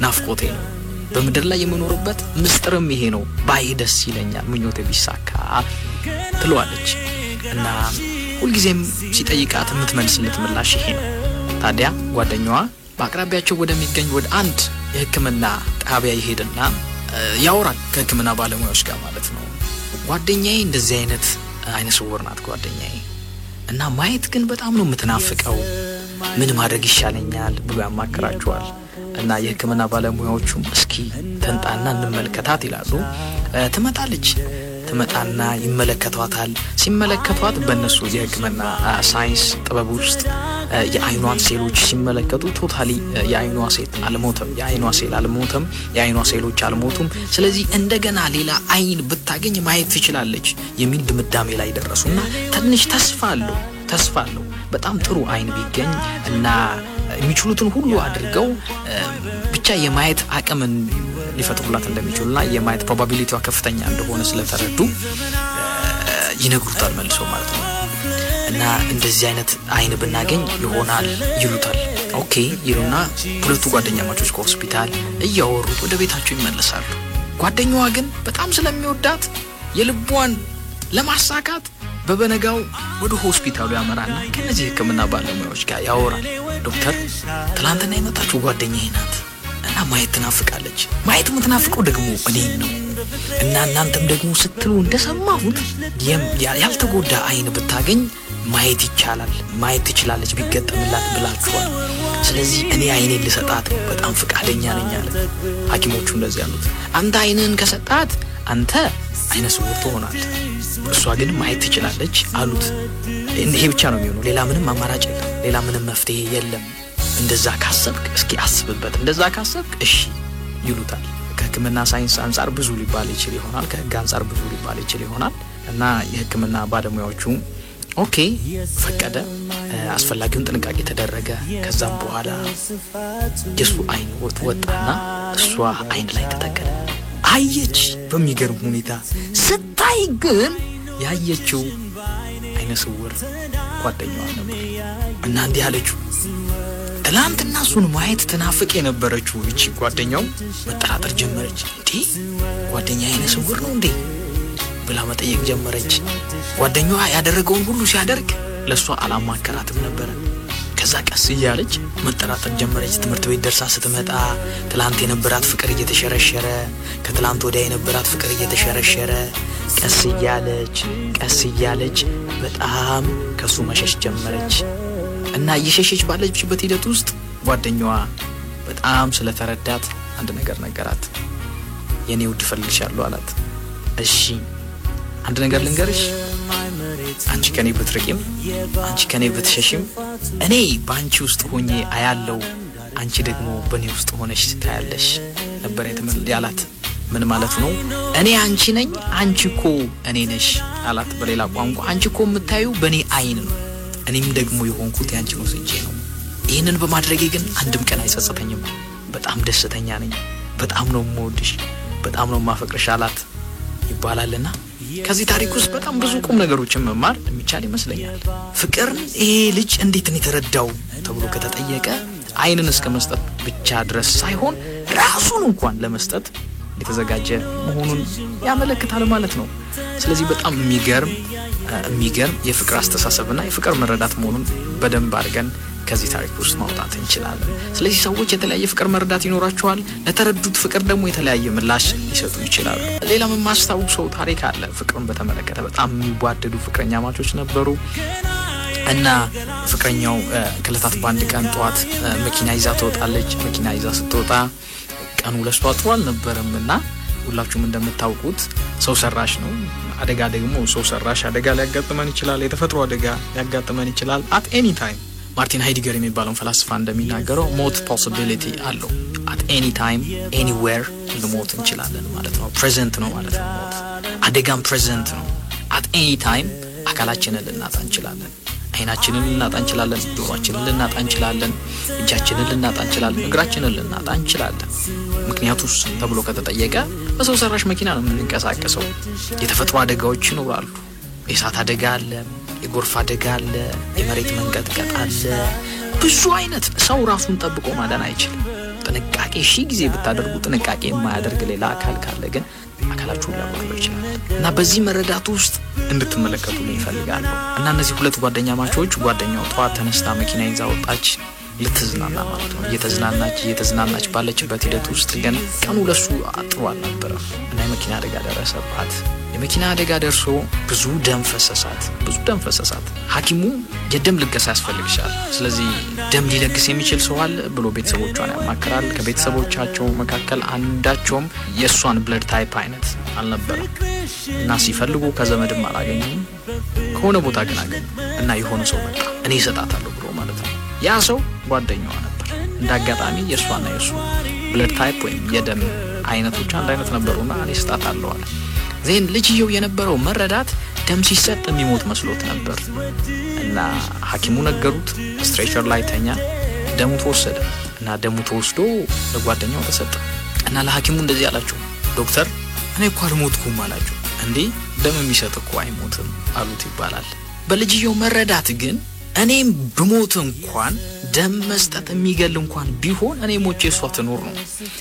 ናፍቆቴ ነው። በምድር ላይ የምኖርበት ምስጥርም ይሄ ነው። ባይ ደስ ይለኛል፣ ምኞቴ ቢሳካ ትለዋለች። እና ሁልጊዜም ሲጠይቃት የምትመልስለት ምላሽ ይሄ ነው። ታዲያ ጓደኛዋ በአቅራቢያቸው ወደሚገኝ ወደ አንድ የሕክምና ጣቢያ ይሄድና ያወራል ከሕክምና ባለሙያዎች ጋር ማለት ነው። ጓደኛዬ እንደዚህ አይነት አይነ ስውር ናት ጓደኛዬ እና ማየት ግን በጣም ነው የምትናፍቀው ምን ማድረግ ይሻለኛል ብሎ ያማከራቸዋል እና የህክምና ባለሙያዎቹም እስኪ ተንጣና እንመልከታት ይላሉ ትመጣና ይመለከቷታል ሲመለከቷት በእነሱ የህክምና ሳይንስ ጥበብ ውስጥ የአይኗን ሴሎች ሲመለከቱ ቶታሊ የአይኗ ሴል አልሞተም የአይኗ ሴሎች አልሞቱም ስለዚህ እንደገና ሌላ አይን ብታገኝ ማየት ትችላለች የሚል ድምዳሜ ላይ ደረሱና ትንሽ ተስፋ አለው በጣም ጥሩ አይን ቢገኝ እና የሚችሉትን ሁሉ አድርገው ብቻ የማየት አቅምን ሊፈጥሩላት እንደሚችሉና የማየት ፕሮባቢሊቲዋ ከፍተኛ እንደሆነ ስለተረዱ ይነግሩታል መልሶ ማለት ነው እና እንደዚህ አይነት አይን ብናገኝ ይሆናል ይሉታል ኦኬ ይሉና ሁለቱ ጓደኛማቾች ከሆስፒታል እያወሩ ወደ ቤታቸው ይመለሳሉ ጓደኛዋ ግን በጣም ስለሚወዳት የልቧን ለማሳካት በበነጋው ወደ ሆስፒታሉ ያመራና ከነዚህ ህክምና ባለሙያዎች ጋር ያወራል ዶክተር ትላንትና የመጣችው ጓደኛዬ ናት እና ማየት ትናፍቃለች ማየት የምትናፍቀው ደግሞ እኔ ነው እና እናንተም ደግሞ ስትሉ እንደሰማሁት ያልተጎዳ አይን ብታገኝ ማየት ትችላለች ቢገጠምላት ብላችኋል ስለዚህ እኔ አይኔን ልሰጣት በጣም ፍቃደኛ ነኝ አለ ሐኪሞቹ እንደዚህ ያሉት አንተ አይንን ከሰጣት አንተ አይነ ስውር ትሆናለህ እሷ ግን ማየት ትችላለች አሉት ይሄ ብቻ ነው የሚሆነው ሌላ ምንም አማራጭ የለም ሌላ ምንም መፍትሄ የለም እንደዛ ካሰብክ እስኪ አስብበት እንደዛ ካሰብክ እሺ ይሉታል ከህክምና ሳይንስ አንፃር ብዙ ሊባል ይችላል ይሆናል ከህግ አንፃር ብዙ ሊባል ይችላል እና የህክምና ባለሙያዎቹ ኦኬ ፈቀደ አስፈላጊውን ጥንቃቄ ተደረገ ከዛም በኋላ የሱ አይን ወጣና እሷ አይን ላይ ተተከለ አየች በሚገርም ሁኔታ ስታይ ግን ያየችው አይነ ስውር ጓደኛዋ ነበር እና እንዲህ አለችው ትላንትና እሱን ማየት ተናፍቅ የነበረችው እቺ ጓደኛው መጠራጠር ጀመረች እንዴ ጓደኛ አይነ ስውር ነው እንዴ ብላ መጠየቅ ጀመረች ጓደኛዋ ያደረገውን ሁሉ ሲያደርግ ለሷ አላማከራትም ነበር ከዛ ቀስ እያለች መጠራጠር ጀመረች ትምህርት ቤት ደርሳ ስትመጣ ትላንት የነበራት ፍቅር እየተሸረሸረ ከትላንት ወዲያ የነበራት ፍቅር እየተሸረሸረ ቀስ እያለች በጣም ከሱ መሸሽ ጀመረች እና እየሸሸች ባለችበት ሂደት ውስጥ ጓደኛዋ በጣም ስለተረዳት አንድ ነገር ነገራት የኔ ውድ ፈልግሻለሁ አላት እሺ አንድ ነገር ልንገርሽ አንቺ ከኔ ብትርቂም አንቺ ከኔ ብትሸሽም እኔ ባንቺ ውስጥ ሆኜ አያለው አንቺ ደግሞ በኔ ውስጥ ሆነሽ ታያለሽ ነበር ያላት ምን ማለት ነው እኔ አንቺ ነኝ አንቺኮ እኔ ነሽ አላት በሌላ ቋንቋ አንቺኮ የምታዩ በኔ አይን ነው እኔም ደግሞ የሆንኩት ያንቺ ነው እንጂ ነው ይሄንን በማድረጌ ግን አንድም ቀን አይጸጸተኝም በጣም ደስተኛ ነኝ በጣም ነው የምወድሽ በጣም ነው ማፈቅርሽ አላት ይባላልና ከዚህ ታሪክ ውስጥ በጣም ብዙ ቁም ነገሮችን መማር የሚቻል ይመስለኛል ፍቅር ይሄ ልጅ እንዴት ነው የተረዳው ተብሎ ከተጠየቀ አይንን እስከ መስጠት ብቻ ድረስ ሳይሆን ራሱን እንኳን ለመስጠት የተዘጋጀ መሆኑን ያመለክታል ማለት ነው ስለዚህ በጣም የሚገርም የፍቅር አስተሳሰብና የፍቅር መረዳት መሆኑን በደንብ አድርገን ከዚህ ታሪክ ውስጥ ማውጣት እንችላለን ስለዚህ ሰዎች የተለያየ ፍቅር መረዳት ይኖራቸዋል ለተረዱት ፍቅር ደግሞ የተለያየ ምላሽ ሊሰጡ ይችላሉ ሌላም ማስተዋወቅ ታሪክ አለ ፍቅርን በተመለከተ በጣም የሚዋደዱ ፍቅረኛማቾች ነበሩ እና ፍቅረኛው ከለታት ባንድ ቀን ጧት መኪና ይዛ ትወጣለች መኪና ይዛ ስትወጣ ቀኑ ለሷ ጥሩ አልነበረምና ሁላችሁም እንደምታውቁት ሰው ሰራሽ ነው አደጋ ደግሞ ሰው ሰራሽ አደጋ ሊያጋጥመን ይችላል የተፈጥሮ አደጋ ሊያጋጥመን ይችላል at any time ማርቲን ሃይዲገር የሚባለው ፈላስፋ እንደሚናገረው ሞት possibility አለው at any time anywhere ልሞት እንችላለን ማለት ነው present ነው ማለት ነው ሞት አደጋም present ነው at any time አካላችንን ልናጣ እንችላለን አይናችንን ልናጣ እንችላለን ጆሮአችንን ልናጣ እንችላለን እጃችንን ልናጣ እንችላለን እግራችንን ልናጣ እንችላለን ምክንያቱስ ተብሎ ከተጠየቀ በሰው ሰራሽ መኪና ነው የምንንቀሳቀሰው የተፈጥሮ አደጋዎች ይኖራሉ የእሳት አደጋ አለ የጎርፍ አደጋ አለ የመሬት መንቀጥቀጥ አለ ብዙ አይነት ሰው ራሱን ጠብቆ ማዳን አይችልም ጥንቃቄ ጊዜ ብታደርጉ ጥንቃቄ የማያደርግ ሌላ አካል ካለ ግን አካላችሁን ሊያወርድ ይችላል እና በዚህ መረዳት ውስጥ እንድትመለከቱልኝ እፈልጋለሁ እና እነዚህ ሁለት ጓደኛማቾች ጓደኛው ጧት ተነስታ መኪና ይዛ ወጣች ልትዝናና ማለት ነው እየተዝናናች ባለችበት ሂደት ውስጥ ግን ቀኑ ለሱ አጥሩ አልነበረ እና የመኪና አደጋ ደረሰባት የመኪና አደጋ ደርሶ ብዙ ደም ፈሰሳት ሐኪሙ የደም ልገሳ ያስፈልግሻል ስለዚህ ደም ሊለግስ የሚችል ሰው አለ ብሎ ቤተሰቦቿን ያማከራል ከቤተሰቦቻቸው መካከል አንዳቸውም የሷን ብለድ ታይፕ አይነት አልነበረም እና ሲፈልጉ ከዘመድም አላገኙም ከሆነ ቦታ ግን አገኙ እና የሆነ ሰው መጣ እኔ እሰጣታለሁ ብሎ ማለት ነው ያ ሰው ጓደኛዋ ነበር እንዳጋጣሚ የሷና የሱ ብለድ ታይፕ ወይም የደም አይነቶች አንድ አይነት ነበሩና እኔ እሰጣታለሁ አለ ዜን ልጅየው የነበረው መረዳት ደም ሲሰጥ የሚሞት መስሎት ነበር እና ሐኪሙ ነገሩት ስትሬቸር ላይ ተኛ ደሙ ተወሰደ እና ደሙ ተወስዶ ለጓደኛው ተሰጠ እና ለሐኪሙ እንደዚህ አላቸው ዶክተር እኔ እኮ አልሞትኩም አላቸው እንዴ ደም የሚሰጥ እኮ አይሞትም አሉት ይባላል በልጅየው መረዳት ግን እኔም ብሞት እንኳን ደም መስጠት የሚገል እንኳን ቢሆን እኔ ሞቼ እሷ ትኖር ነው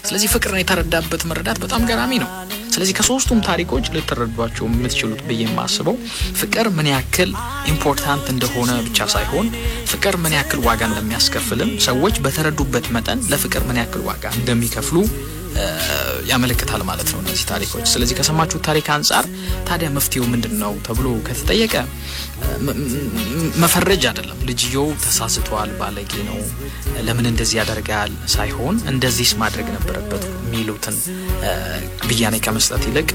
ስለዚህ ፍቅርን የተረዳበት መረዳት በጣም ገራሚ ነው ስለዚህ ከሶስቱም ታሪኮች ልትረዷቸው የምትችሉት በየማስበው ፍቅር ምን ያክል ኢምፖርታንት እንደሆነ ብቻ ሳይሆን ፍቅር ምን ያክል ዋጋ እንደሚያስከፍልም ሰዎች በተረዱበት መጠን ለፍቅር ምን ያክል ዋጋ እንደሚከፍሉ ያመለክታል ማለት ነው እነዚህ ታሪኮች ስለዚህ ከሰማችሁ ታሪክ አንፃር ታዲያ መፍትሄው ምንድነው ተብሎ ከተጠየቀ መፈረጅ አይደለም ልጅየው ተሳስቷል ባለጌ ነው ለምን እንደዚህ ያደርጋል ሳይሆን እንደዚህስ ማድረግ ነበረበት ሚሉትን ብያኔ ከመስጠት ይልቅ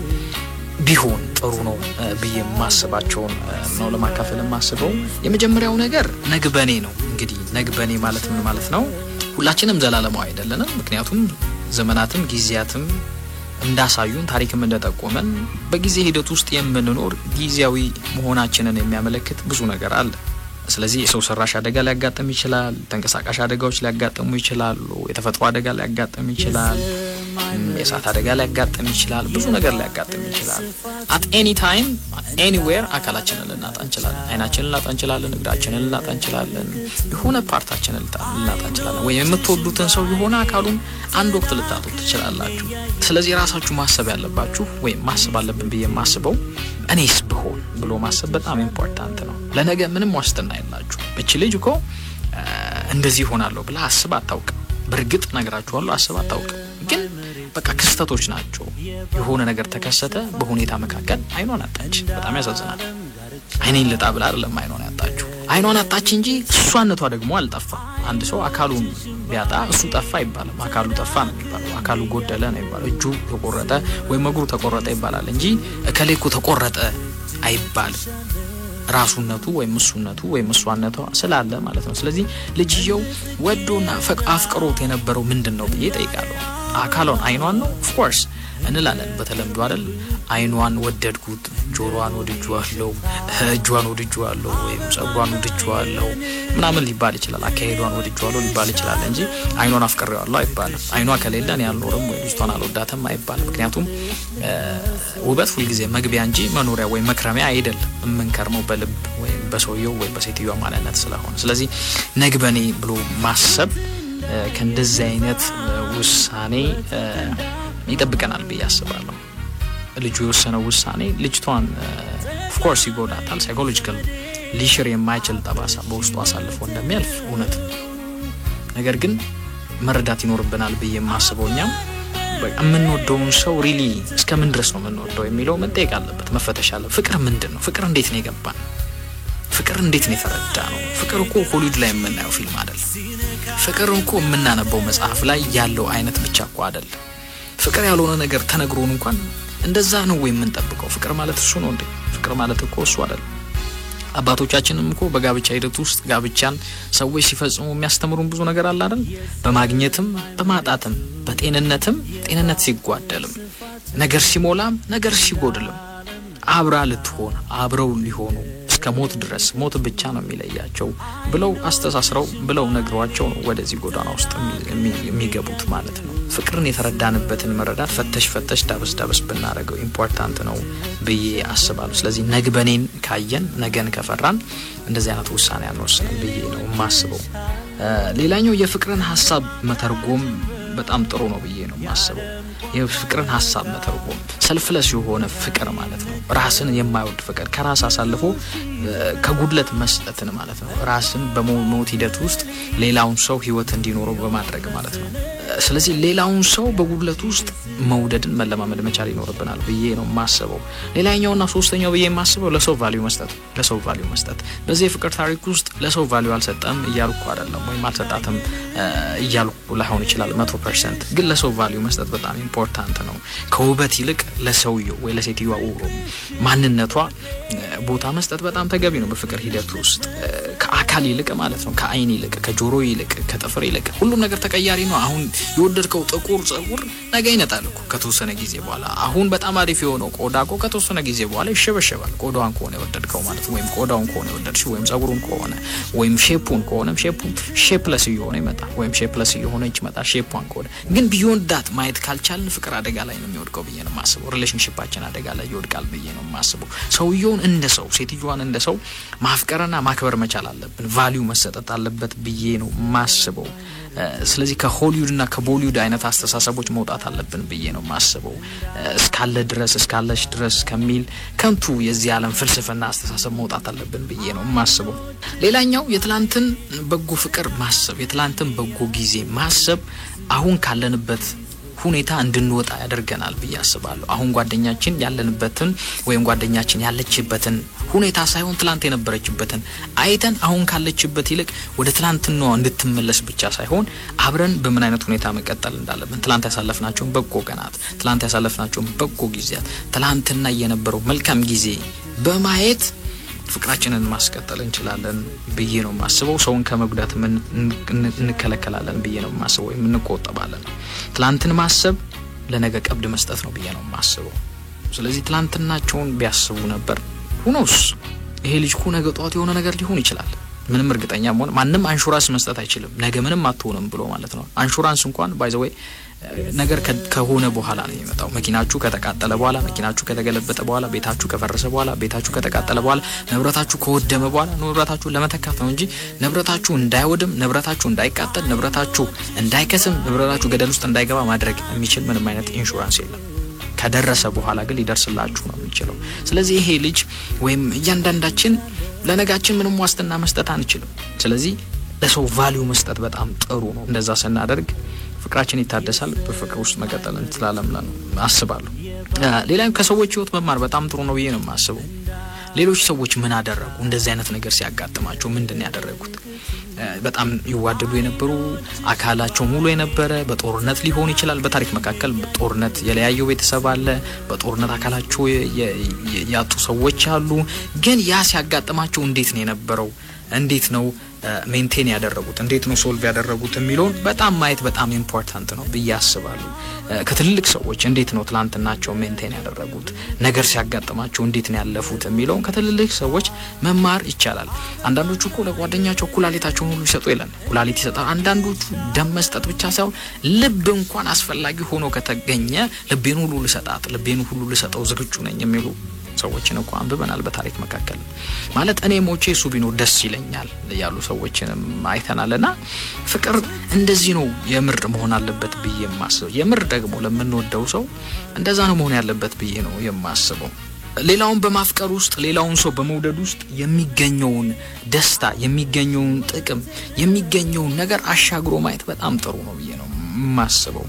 ቢሆን ጥሩ ነው ብዬ ማስባቸው ነው ለማካፈል ማስበው የመጀመሪያው ነገር ነግበኔ ነው እንግዲህ ነግበኔ ማለት ምን ማለት ነው ሁላችንም ዘላለማዊ አይደለንም ምክንያቱም ዘመናትም ጊዜያትም እንዳሳዩን ታሪክም እንደጠቆመን በጊዜ ሂደት ውስጥ የምንኖር ጊዜያዊ መሆናችንን የሚያመለክት ብዙ ነገር አለ ስለዚህ የሰው ሰራሽ አደጋ ሊያጋጥም ይችላል ተንቀሳቃሽ አደጋዎች ሊያጋጥሙ ይችላሉ የተፈጥሮ አደጋ ሊያጋጥም ይችላል የእሳት አደጋ ሊያጋጥም ይችላል ብዙ ነገር ሊያጋጥም ይችላል at any time anywhere አካላችንን ልናጣ እንችላለን አይናችንን ልናጣ እንችላለን እግራችንን ልናጣ እንችላለን የሆነ ፓርታችንን ልናጣ እንችላለን ወይ የምትወዱትን ሰው የሆነ አካሉን አንድ ወቅት ልታጡት ትችላላችሁ ስለዚህ ራሳችሁ ማሰብ ያለባችሁ ወይ ማሰብ አለብን ብዬ ማስበው እኔስ ብሆን ብሎ ማሰብ በጣም ኢምፖርታንት ነው ለነገ ምንም ዋስትና የላችሁ እቺ ልጅ እኮ እንደዚህ ሆናለሁ ብላ አስባ አታውቅም በርግጥ ነገራችኋለሁ አስባ አታውቅም ግን በቃ ክስተቶች ናቸው የሆነ ነገር ተከሰተ በሁኔታ መካከል አይኗን አጣች በጣም ያሳዝናል አይኔን ልጣ ብላ አይደለም አይኗን ያጣችው አይኗን አጣች እንጂ እሷነቷ ደግሞ አልጠፋ አንድ ሰው አካሉን ቢያጣ እሱ ጠፋ ይባላል አካሉ ጠፋ ነው የሚባለው አካሉ ጎደለ ነው የሚባለው እጁ ተቆረጠ ወይ እግሩ ተቆረጠ ይባላል እንጂ እከሌኩ ተቆረጠ አይባልም ራሱነቱ ወይ እሱነቱ ወይ እሷነቷ ስላለ ማለት ነው ስለዚህ ልጅየው ወዶና አፍቅሮት የነበረው ምንድነው ብዬ ጠይቃለሁ አካሏን አይኗን ነው of course እንላለን በተለምዶ አይደል አይኗን ወደድኩት ጆሮዋን ወድጄዋለሁ እጇን ወድጄዋለሁ ወይ ጸጉሯን ወድጄዋለሁ ምናምን ሊባል ይችላል አካሄዷን ወድጄዋለሁ ሊባል ይችላል እንጂ አይኗን አፍቅሬዋለሁ አይባልም አይኗ ከሌለን ያልኖርም ወይ ልጅቷን አልወዳተም አይባልም ምክንያቱም ውበት ሁሉ ጊዜ መግቢያ እንጂ መኖሪያ ወይ መክረሚያ አይደለም የምንከርመው በልብ ወይ በሰውየው ወይ በሴትዮዋ ማንነት ስለሆነ ስለዚህ ነግበኔ ብሎ ማሰብ ከእንደዚህ አይነት ውሳኔ ይጠብቀናል ብዬ አስባለሁ ልጁ የወሰነው ውሳኔ ልጅቷን of course ይጎዳታል ሳይኮሎጂካል ሊሽር የማይችል ጠባሳ በውስጡ አሳልፎ እንደሚያልፍ እውነት ነገር ግን መረዳት ይኖርብናል ብዬ ማስበውኛም በእምንወደውን ሰው ሪሊ እስከምን ድረስ ነው የምንወደው የሚለው መጠየቅ አለበት መፈተሽ አለ ፍቅር ምንድነው ፍቅር እንዴት ነው የገባን ፍቅር እንዴት ነው የተረዳ ነው ፍቅር እኮ ሆሊውድ ላይ የምናየው ፊልም አይደለም ፍቅር እኮ የምናነበው መጽሐፍ ላይ ያለው አይነት ብቻ እኮ አይደለም ፍቅር ያልሆነ ነገር ተነግሮን እንኳን እንደዛ ነው ወይ የምንጠብቀው ፍቅር ማለት እሱ ነው እንዴ ፍቅር ማለት እኮ እሱ አይደለም አባቶቻችንም እኮ በጋብቻ ሂደት ውስጥ ጋብቻን ሰዎች ሲፈጽሙ የሚያስተምሩን ብዙ ነገር አለ አይደል በማግኘትም በማጣትም በጤንነትም ጤንነት ሲጓደልም ነገር ሲሞላም ነገር ሲጎድልም አብራ ልትሆን አብረው ሊሆኑ ከሞት ድረስ ሞት ብቻ ነው የሚለያቸው ብለው አስተሳስረው ብለው ነግሯቸው ነው ወደዚህ ጎዳና ውስጥ የሚገቡት ማለት ነው ፍቅርን የተረዳንበትን መረዳት ፈተሽ ዳበስ ብናረገው ኢምፖርታንት ነው ብዬ አስባለሁ ስለዚህ ነግበኔን ካየን ነገን ከፈራን እንደዚህ አይነት ውሳኔ አንወስንም ብዬ ነው ማስበው ሌላኛው የፍቅርን ሐሳብ መተርጎም በጣም ጥሩ ነው ብዬ ነው ማስበው የፍቅርን ሐሳብ መተርጎም ሰልፍለስ የሆነ ፍቅር ማለት ነው ራስን የማይወድ ፍቅር ከራስ አሳልፎ ከጉድለት መስጠትን ማለት ነው ራስን በሞት ሂደት ውስጥ ሌላውን ሰው ህይወት እንዲኖረው በማድረግ ማለት ነው ስለዚህ ሌላውን ሰው በጉድለት ውስጥ መውደድን መለማመድ መቻል ይኖርብናል ብዬ ነው ማስበው ሌላኛውና ሶስተኛው ብዬ ማስበው ለሰው ቫልዩ መስጠት በዚህ ፍቅር ታሪክ ውስጥ ለሰው ቫልዩ አልሰጠም እያልኩ አይደለም ወይ ማልሰጣተም እያልኩ ላይሆን ይችላል 100% ግን ለሰው ቫልዩ መስጠት በጣም ኢምፖርታንት ነው ከውበት ይልቅ ለሰውየው ወይ ለሴትዮዋ ማንነቷ ቦታ መስጠት በጣም ተገቢ ነው በፍቅር ሂደት ውስጥ ከአካል ይልቅ ማለት ነው ከአይን ይልቅ ከጆሮ ይልቅ ከጥፍር ይልቅ ሁሉም ነገር ተቀያሪ ነው አሁን የወደድከው ጥቁር ጸጉር ነገ ይነጣል እኮ ከተወሰነ ጊዜ በኋላ አሁን በጣም አሪፍ የሆነው ቆዳቆ ከተወሰነ ጊዜ በኋላ ይሸበሸባል ቆዳውን ከሆነ የወደድከው ማለት ወይም ቆዳውን ከሆነ የወደድሽው ወይም ጸጉሩን ከሆነ ወይም ሼፑን ከሆነ ሼፑን ሼፕለስ ይሆነ ይመጣል ወይም ሼፕለስ ይሆነ ይመጣል ሼፑን ከሆነ ግን ቢዮንድ ዳት ማየት ካልቻልን ፍቅር አደጋ ላይ ነው የሚወድቀው ብዬ ነው ማስበው ሪሌሽንሺፓችን አደጋ ላይ ይወድቃል ብዬ ነው ማስበው ሰውየውን እንደ ሰው ሴትዮዋን እንደ ሰው ማፍቀርና ማክበር መቻል አለብን ቫልዩ መሰጠት አለበት ብዬ ነው ማስበው ስለዚህ ከሆሊውድና ከቦሊውድ አይነት አስተሳሰቦች መውጣት አለብን ብዬ ነው ማስበው እስካለሽ ድረስ ከሚል ከንቱ የዚህ ዓለም ፍልስፍና አስተሳሰብ መውጣት አለብን ብዬ ነው ማስበው ሌላኛው የትላንትን በጎ ፍቅር ማሰብ የትላንትን በጎ ጊዜ ማሰብ አሁን ካለንበት ሁኔታ እንድንወጣ ያደርገናል ብዬ አስባለሁ አሁን ጓደኛችን ያለንበትን ወይም ጓደኛችን ያለችበትን ሁኔታ ሳይሆን ትላንት የነበረችበትን አይተን አሁን ካለችበት ይልቅ ወደ ትላንትናው እንድትመለስ ብቻ ሳይሆን አብረን በምን አይነት ሁኔታ መቀጠል እንዳለብን ትላንት ያሳለፍናቸው በጎ ቀናት ትላንት ያሳለፍናቸው በጎ ጊዜያት ትላንትና የነበረው መልካም ጊዜ በማየት ፍቅራችንን ማስቀጠል እንችላለን ብዬ ነው ማስበው ሰውን ከመጉዳት እንከለከላለን ብዬ ነው ማስበው እንቆጠባለን ትላንትን ማሰብ ለነገ ቀብድ መስጠት ነው ብዬ ነው ማስበው ስለዚህ ትላንትናቸውን ቢያስቡ ነበር ሁኖስ ይሄ ልጅ ነገ ጧት የሆነ ነገር ሊሆን ይችላል ምንም እርግጠኛ መሆን ማንንም አንሹራንስ መስጠት አይችልም ነገ ምንም አትሆንም ብሎ ማለት ነው አንሹራንስ እንኳን ባይ ዘ ዌይ ነገር ከሆነ በኋላ ነው የሚመጣው መኪናችሁ ከተቃጠለ በኋላ መኪናችሁ ከተገለበጠ በኋላ ቤታችሁ ከፈረሰ በኋላ ቤታችሁ ከተቃጠለ በኋላ ንብረታችሁ ከወደመ በኋላ ንብረታችሁ ለመተካት ነው እንጂ ንብረታችሁ እንዳይወድም ንብረታችሁ እንዳይቃጠል ንብረታችሁ እንዳይከስም ንብረታችሁ ገደል ውስጥ እንዳይገባ ማድረግ የሚችል ምንም አይነት ኢንሹራንስ የለም ከደረሰ በኋላ ግን ሊደርስላችሁ ነው የሚችለው ስለዚህ ይሄ ልጅ ወይም እያንዳንዳችን ለነጋችን ምንም ዋስትና መስጠት አንችልም ስለዚህ ለሰው ቫልዩ መስጠት በጣም ጥሩ ነው እንደዛ ስናደርግ ፍቅራችን ይታደሳል በፍቅር ውስጥ መቀጠል እንችላለን አስባለሁ ሌላም ከሰዎች ህይወት መማር በጣም ጥሩ ነው ብዬ ነው የማስበው ሌሎች ሰዎች ምን አደረጉ እንደዚህ አይነት ነገር ሲያጋጥማቸው ምንድን ያደረጉት በጣም ይዋደዱ የነበሩ አካላቸው ሙሉ የነበረ በጦርነት ሊሆን ይችላል በታሪክ መካከል በጦርነት የለያየው ቤተሰብ አለ በጦርነት አካላቸው ያጡ ሰዎች አሉ ግን ያ ሲያጋጥማቸው እንዴት ነው የነበረው እንዴት ነው ሜንቴን ያደረጉት እንዴት ነው ሶልቭ ያደረጉት የሚለው በጣም ማየት በጣም ኢምፖርታንት ነው በያስባለሁ ከትልልቅ ሰዎች እንዴት ነው ትላንትናቸው ሜንቴን ያደረጉት ነገር ሲያጋጥማቸው እንዴት ነው ያለፉት የሚለው ከትልልቅ ሰዎች መማር ይቻላል አንዳንዶቹ እኮ ለጓደኛቸው ኩላሊታቸውን ሁሉ ይሰጡ ይላል ኩላሊት ይሰጣል አንዳንዶቹ ደም መስጠት ብቻ ሳይሆን ልብ እንኳን አስፈላጊ ሆኖ ከተገኘ ልቤን ሁሉ ልሰጠው ዝግጁ ነኝ የሚሉ ሰዎችን እንኳን አንብበናል በታሪክ መካከል ማለት እኔ ሞቼ እሱ ቢኖር ደስ ይለኛል ያሉ ሰዎችንም አይተናልና ፍቅር እንደዚህ ነው የምር መሆን አለበት ብዬ የማስበው የምር ደግሞ ለምንወደው ሰው እንደዛ ነው መሆን ያለበት ብዬ ነው የማስበው ሌላውን በማፍቀር ውስጥ ሌላውን ሰው በመውደድ ውስጥ የሚገኘውን ደስታ የሚገኘውን ጥቅም የሚገኘውን ነገር አሻግሮ ማየት በጣም ጥሩ ነው ብዬ ነው የማስበው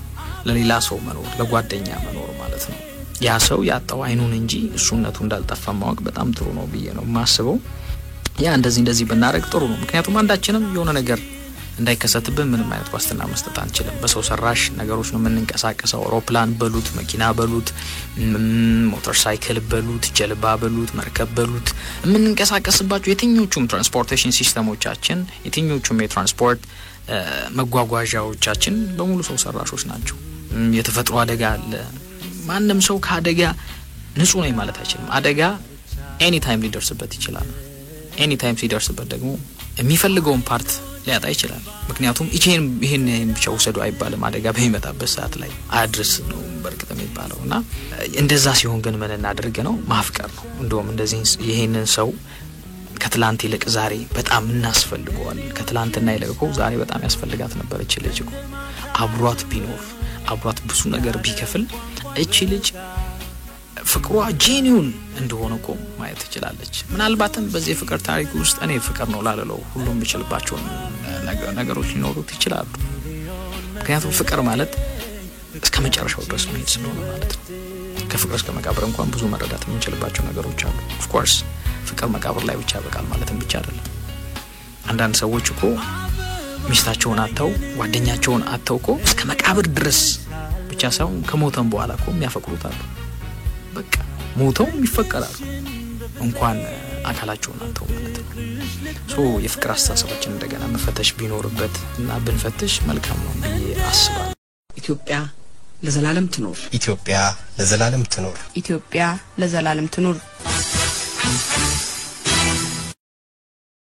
ለሌላ ሰው መኖር ለጓደኛ መኖር ማለት ነው ያ ሰው ያጣው አይኑን እንጂ እሱነቱ እንዳልጠፋ ማወቅ በጣም ጥሩ ነው ብዬ ነው ማስበው ያ እንደዚህ ብናረግ ጥሩ ነው ምክንያቱም አንዳችንም የሆነ ነገር እንዳይከሰትብን ምንም አይነት ዋስትና መስጠት አንችልም በሰው ሰራሽ ነገሮች ነው የምንንቀሳቀሰው አውሮፕላን በሉት መኪና በሉት ሞተር ሳይክል በሉት ጀልባ በሉት መርከብ በሉት የምንንቀሳቀስባቸው የትኞቹም ትራንስፖርቴሽን ሲስተሞቻችን የትኞቹም የትራንስፖርት መጓጓዣዎቻችን በሙሉ ሰው ሰራሾች ናቸው የተፈጥሮ አደጋ አለ ማንንም ሰው ካደጋ ንጹህ ነው ማለት አይችልም አደጋ ኤኒ ታይም ሊደርስበት ይችላል ኤኒ ታይም ሲደርስበት ደግሞ የሚፈልገውን ፓርት ሊያጣ ይችላል ምክንያቱም ይሄን ብቻ ወሰዱ አይባልም አደጋ በሚመጣበት ሰዓት ላይ አድርስ ነው በርግጥ የሚባለውና እንደዛ ሲሆን ግን ምን እናደርግ ነው ማፍቀር ነው እንደውም እንደዚህ ይሄንን ሰው ከትላንት ይልቅ ዛሬ በጣም እናስፈልገዋል ከትላንትና ይልቅ ዛሬ በጣም ያስፈልጋት ነበር እቺ ልጅ እኮ አብሯት ቢኖር አብሯት ብዙ ነገር ቢከፍል እቺ ልጅ ፍቅሯ ጄኒውን እንደሆነ እኮ ማየት ትችላለች ምናልባትም በዚህ ፍቅር ታሪክ ውስጥ እኔ ፍቅር ነው ላለው ሁሉም ይችላልባቸው ነገሮች ሊኖሩት ይችላሉ ምክንያቱም ፍቅር ማለት እስከ መጨረሻው ድረስ መሄድ ስለሆነ ማለት ነው ከፍቅር እስከ መቃብር እንኳን ብዙ መረዳት የምንችልባቸው ነገሮች አሉ ኦፍ ኮርስ ፍቅር መቃብር ላይ ብቻ በቃል ማለትም ብቻ አይደለም አንዳንድ ሰዎች እኮ ሚስታቸውን አጥተው ጓደኛቸውን አጥተው እኮ እስከ መቃብር ድረስ ብቻ ሳይሆን ከሞተም በኋላ እኮ የሚያፈቅሩታሉ በቃ ሞተው ይፈቀራሉ እንኳን አካላቸውን አጥተው ማለት ነው ሶ የፍቅር አስተሳሰባችን እንደገና መፈተሽ ቢኖርበት እና ብንፈትሽ መልካም ነው ብዬ አስባለሁ ኢትዮጵያ ለዘላለም ትኖር ኢትዮጵያ ለዘላለም ትኖር ኢትዮጵያ ለዘላለም ትኖር